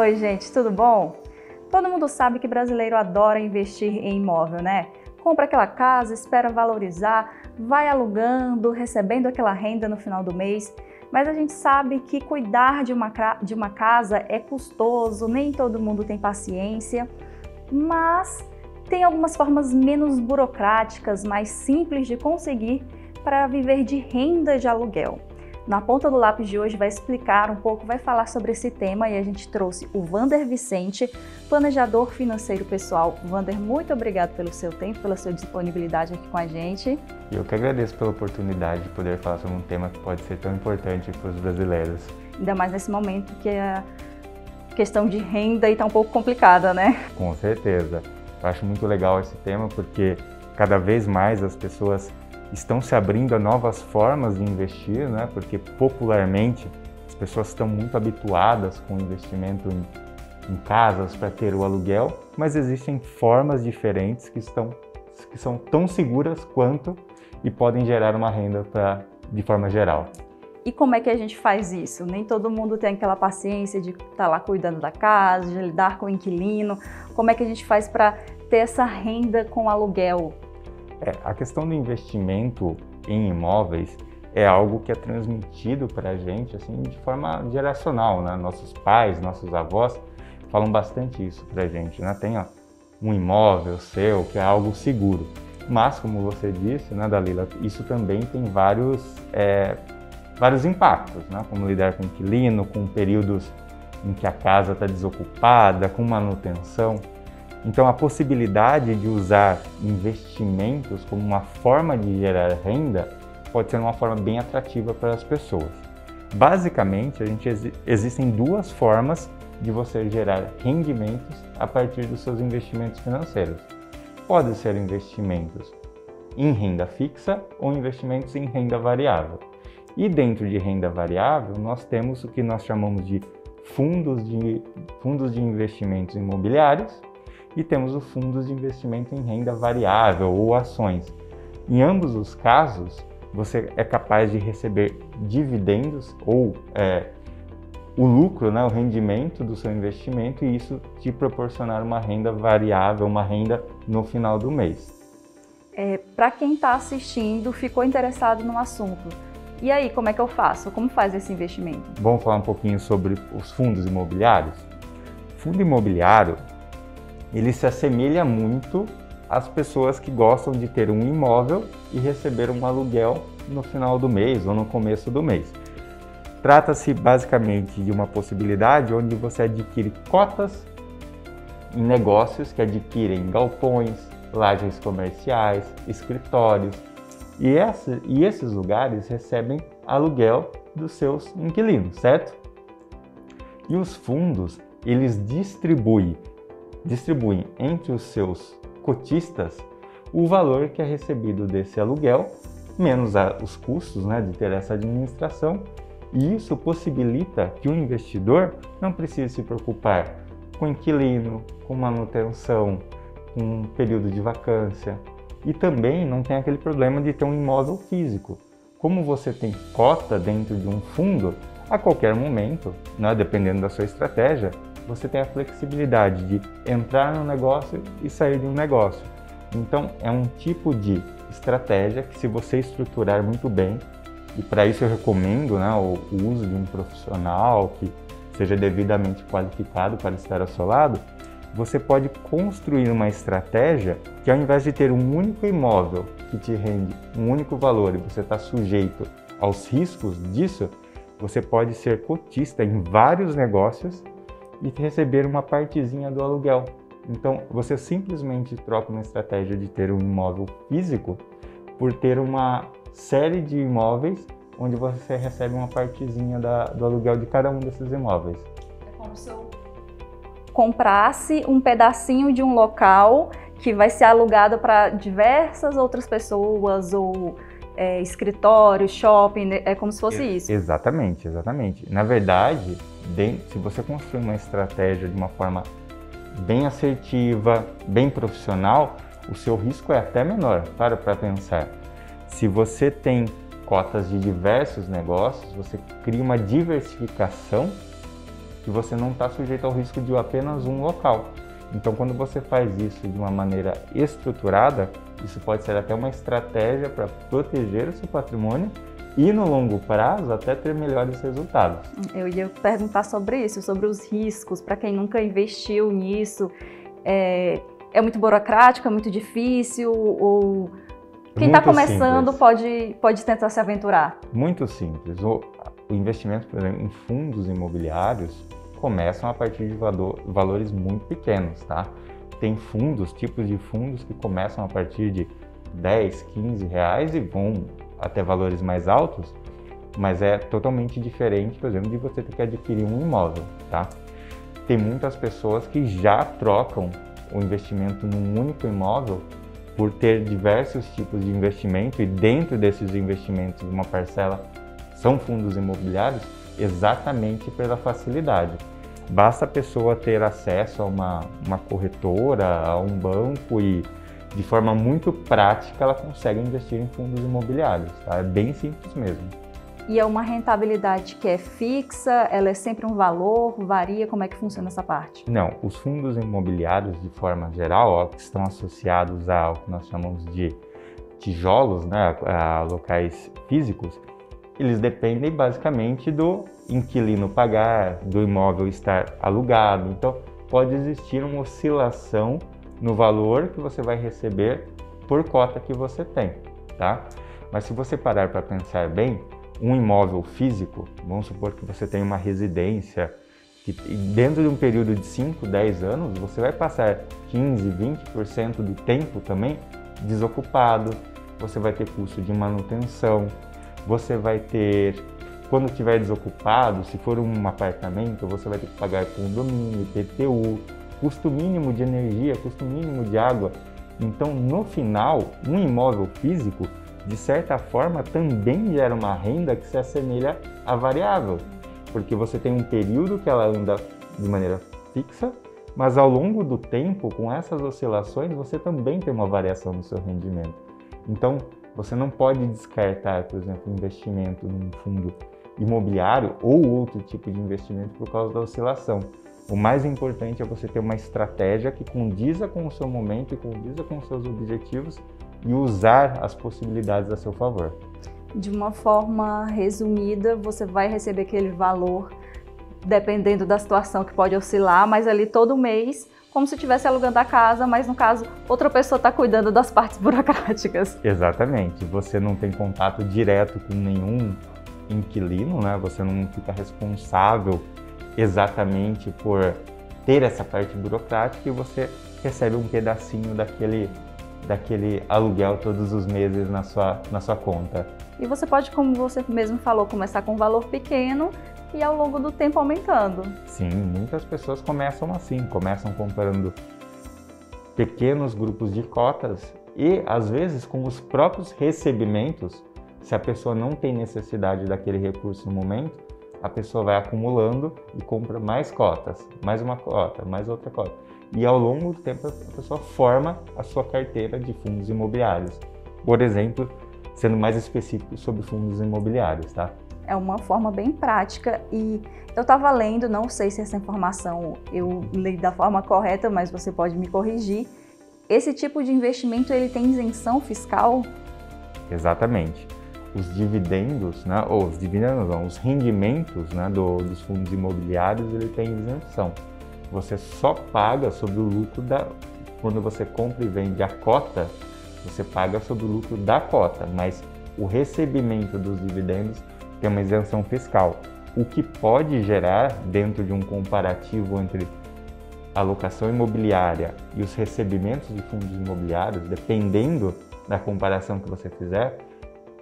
Oi, gente, tudo bom? Todo mundo sabe que brasileiro adora investir em imóvel, né? Compra aquela casa, espera valorizar, vai alugando, recebendo aquela renda no final do mês. Mas a gente sabe que cuidar de uma casa é custoso, nem todo mundo tem paciência, mas tem algumas formas menos burocráticas, mais simples de conseguir para viver de renda de aluguel. Na ponta do lápis de hoje vai explicar um pouco, vai falar sobre esse tema e a gente trouxe o Wander Vicente, planejador financeiro pessoal. Wander, muito obrigado pelo seu tempo, pela sua disponibilidade aqui com a gente. Eu que agradeço pela oportunidade de poder falar sobre um tema que pode ser tão importante para os brasileiros. Ainda mais nesse momento que a questão de renda está um pouco complicada, né? Com certeza. Eu acho muito legal esse tema porque cada vez mais as pessoas estão se abrindo a novas formas de investir, né? Porque popularmente as pessoas estão muito habituadas com o investimento em casas para ter o aluguel, mas existem formas diferentes que são tão seguras quanto e podem gerar uma renda de forma geral. E como é que a gente faz isso? Nem todo mundo tem aquela paciência de estar lá cuidando da casa, de lidar com o inquilino. Como é que a gente faz para ter essa renda com aluguel? A questão do investimento em imóveis é algo que é transmitido para a gente assim, de forma geracional, né? Nossos pais, nossos avós falam bastante isso para a gente, né? Tem um imóvel seu que é algo seguro, mas como você disse, né, Dalila, isso também tem vários impactos, né? Como lidar com inquilino, com períodos em que a casa está desocupada, com manutenção. Então, a possibilidade de usar investimentos como uma forma de gerar renda pode ser uma forma bem atrativa para as pessoas. Basicamente, existem duas formas de você gerar rendimentos a partir dos seus investimentos financeiros. Pode ser investimentos em renda fixa ou investimentos em renda variável. E dentro de renda variável, nós temos o que nós chamamos de fundos de investimentos imobiliários, e temos os fundos de investimento em renda variável ou ações. Em ambos os casos, você é capaz de receber dividendos ou o lucro, né, o rendimento do seu investimento e isso te proporcionar uma renda variável, uma renda no final do mês. Para quem está assistindo, ficou interessado no assunto. E aí, como é que eu faço? Como faz esse investimento? Vamos falar um pouquinho sobre os fundos imobiliários? O fundo imobiliário ele se assemelha muito às pessoas que gostam de ter um imóvel e receber um aluguel no final do mês ou no começo do mês. Trata-se basicamente de uma possibilidade onde você adquire cotas em negócios que adquirem galpões, lajes comerciais, escritórios e esses lugares recebem aluguel dos seus inquilinos, certo? E os fundos, eles distribuem entre os seus cotistas o valor que é recebido desse aluguel, menos os custos, né, de ter essa administração, e isso possibilita que o investidor não precise se preocupar com inquilino, com manutenção, com um período de vacância, e também não tem aquele problema de ter um imóvel físico. Como você tem cota dentro de um fundo, a qualquer momento, né, dependendo da sua estratégia, você tem a flexibilidade de entrar no negócio e sair de um negócio. Então, é um tipo de estratégia que, se você estruturar muito bem, e para isso eu recomendo, né, o uso de um profissional que seja devidamente qualificado para estar ao seu lado, você pode construir uma estratégia que, ao invés de ter um único imóvel que te rende um único valor e você está sujeito aos riscos disso, você pode ser cotista em vários negócios e receber uma partezinha do aluguel. Então, você simplesmente troca uma estratégia de ter um imóvel físico por ter uma série de imóveis onde você recebe uma partezinha do aluguel de cada um desses imóveis. É como se eu comprasse um pedacinho de um local que vai ser alugado para diversas outras pessoas ou escritório, shopping, é como se fosse isso. Exatamente, exatamente. Na verdade, se você construir uma estratégia de uma forma bem assertiva, bem profissional, o seu risco é até menor. Para pensar. Se você tem cotas de diversos negócios, você cria uma diversificação que você não está sujeito ao risco de apenas um local. Então, quando você faz isso de uma maneira estruturada, isso pode ser até uma estratégia para proteger o seu patrimônio e, no longo prazo, até ter melhores resultados. Eu ia perguntar sobre isso, sobre os riscos, para quem nunca investiu nisso. É muito burocrático, é muito difícil, ou quem está começando pode tentar se aventurar? Muito simples. O investimento, por exemplo, em fundos imobiliários começam a partir de valores muito pequenos, tá? Tem tipos de fundos que começam a partir de 10, 15 reais e vão até valores mais altos, mas é totalmente diferente, por exemplo, de você ter que adquirir um imóvel, tá? Tem muitas pessoas que já trocam o investimento num único imóvel por ter diversos tipos de investimento e dentro desses investimentos, uma parcela são fundos imobiliários exatamente pela facilidade. Basta a pessoa ter acesso a uma corretora, a um banco e de forma muito prática ela consegue investir em fundos imobiliários, tá? É bem simples mesmo. E é uma rentabilidade que é fixa, ela é sempre um valor, varia, como é que funciona essa parte? Não, os fundos imobiliários de forma geral, que estão associados ao que nós chamamos de tijolos, né, a locais físicos, eles dependem basicamente do inquilino pagar, do imóvel estar alugado. Então, pode existir uma oscilação no valor que você vai receber por cota que você tem, tá? Mas se você parar para pensar bem, um imóvel físico, vamos supor que você tem uma residência que dentro de um período de 5, 10 anos, você vai passar 15, 20% do tempo também desocupado, você vai ter custo de manutenção, você vai ter, quando estiver desocupado, se for um apartamento, você vai ter que pagar condomínio, IPTU, custo mínimo de energia, custo mínimo de água. Então, no final, um imóvel físico, de certa forma, também gera uma renda que se assemelha à variável, porque você tem um período que ela anda de maneira fixa, mas ao longo do tempo, com essas oscilações, você também tem uma variação no seu rendimento. Então, você não pode descartar, por exemplo, investimento num fundo imobiliário ou outro tipo de investimento por causa da oscilação. O mais importante é você ter uma estratégia que condiza com o seu momento e condiza com os seus objetivos e usar as possibilidades a seu favor. De uma forma resumida, você vai receber aquele valor dependendo da situação que pode oscilar, mas ali todo mês, como se estivesse alugando a casa, mas no caso, outra pessoa está cuidando das partes burocráticas. Exatamente. Você não tem contato direto com nenhum inquilino, né? Você não fica responsável exatamente por ter essa parte burocrática e você recebe um pedacinho daquele aluguel todos os meses na sua conta. E você pode, como você mesmo falou, começar com um valor pequeno e ao longo do tempo aumentando. Sim, muitas pessoas começam assim, começam comprando pequenos grupos de cotas e, às vezes, com os próprios recebimentos, se a pessoa não tem necessidade daquele recurso no momento, a pessoa vai acumulando e compra mais cotas, mais uma cota, mais outra cota. E ao longo do tempo a pessoa forma a sua carteira de fundos imobiliários. Por exemplo, sendo mais específico sobre fundos imobiliários, tá? É uma forma bem prática e eu estava lendo, não sei se essa informação eu li da forma correta, mas você pode me corrigir. Esse tipo de investimento ele tem isenção fiscal? Exatamente. Os dividendos, né, ou os dividendos não, os rendimentos, né, dos fundos imobiliários, ele tem isenção. Você só paga sobre o lucro quando você compra e vende a cota, você paga sobre o lucro da cota, mas o recebimento dos dividendos tem uma isenção fiscal, o que pode gerar, dentro de um comparativo entre a alocação imobiliária e os recebimentos de fundos imobiliários, dependendo da comparação que você fizer,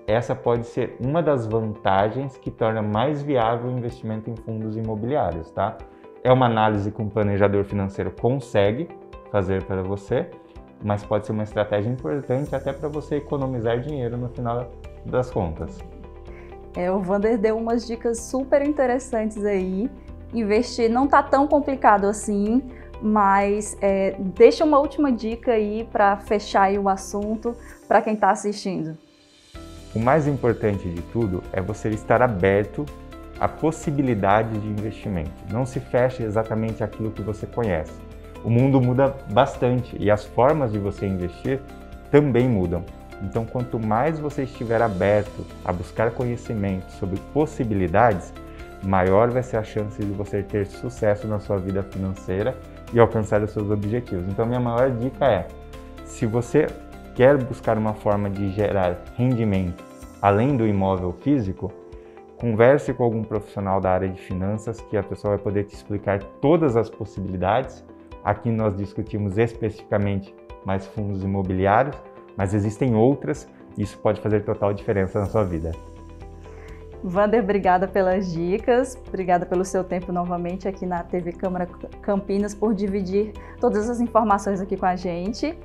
essa pode ser uma das vantagens que torna mais viável o investimento em fundos imobiliários, tá? É uma análise que um planejador financeiro consegue fazer para você, mas pode ser uma estratégia importante até para você economizar dinheiro no final das contas. O Wander deu umas dicas super interessantes aí. Investir não tá tão complicado assim, mas deixa uma última dica aí para fechar aí o assunto para quem está assistindo. O mais importante de tudo é você estar aberto a possibilidade de investimento. Não se feche exatamente aquilo que você conhece. O mundo muda bastante e as formas de você investir também mudam. Então, quanto mais você estiver aberto a buscar conhecimento sobre possibilidades, maior vai ser a chance de você ter sucesso na sua vida financeira e alcançar os seus objetivos. Então, minha maior dica é, se você quer buscar uma forma de gerar rendimento além do imóvel físico, converse com algum profissional da área de finanças que a pessoa vai poder te explicar todas as possibilidades. Aqui nós discutimos especificamente mais fundos imobiliários, mas existem outras e isso pode fazer total diferença na sua vida. Wander, obrigada pelas dicas, obrigada pelo seu tempo novamente aqui na TV Câmara Campinas, por dividir todas as informações aqui com a gente.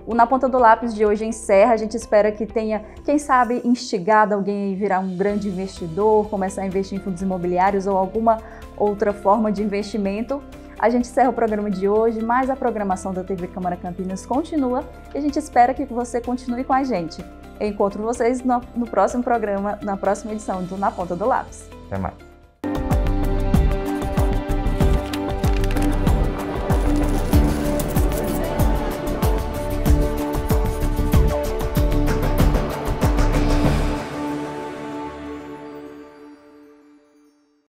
O Na Ponta do Lápis de hoje encerra, a gente espera que tenha, quem sabe, instigado alguém a virar um grande investidor, começar a investir em fundos imobiliários ou alguma outra forma de investimento. A gente encerra o programa de hoje, mas a programação da TV Câmara Campinas continua e a gente espera que você continue com a gente. Eu encontro vocês no próximo programa, na próxima edição do Na Ponta do Lápis. Até mais.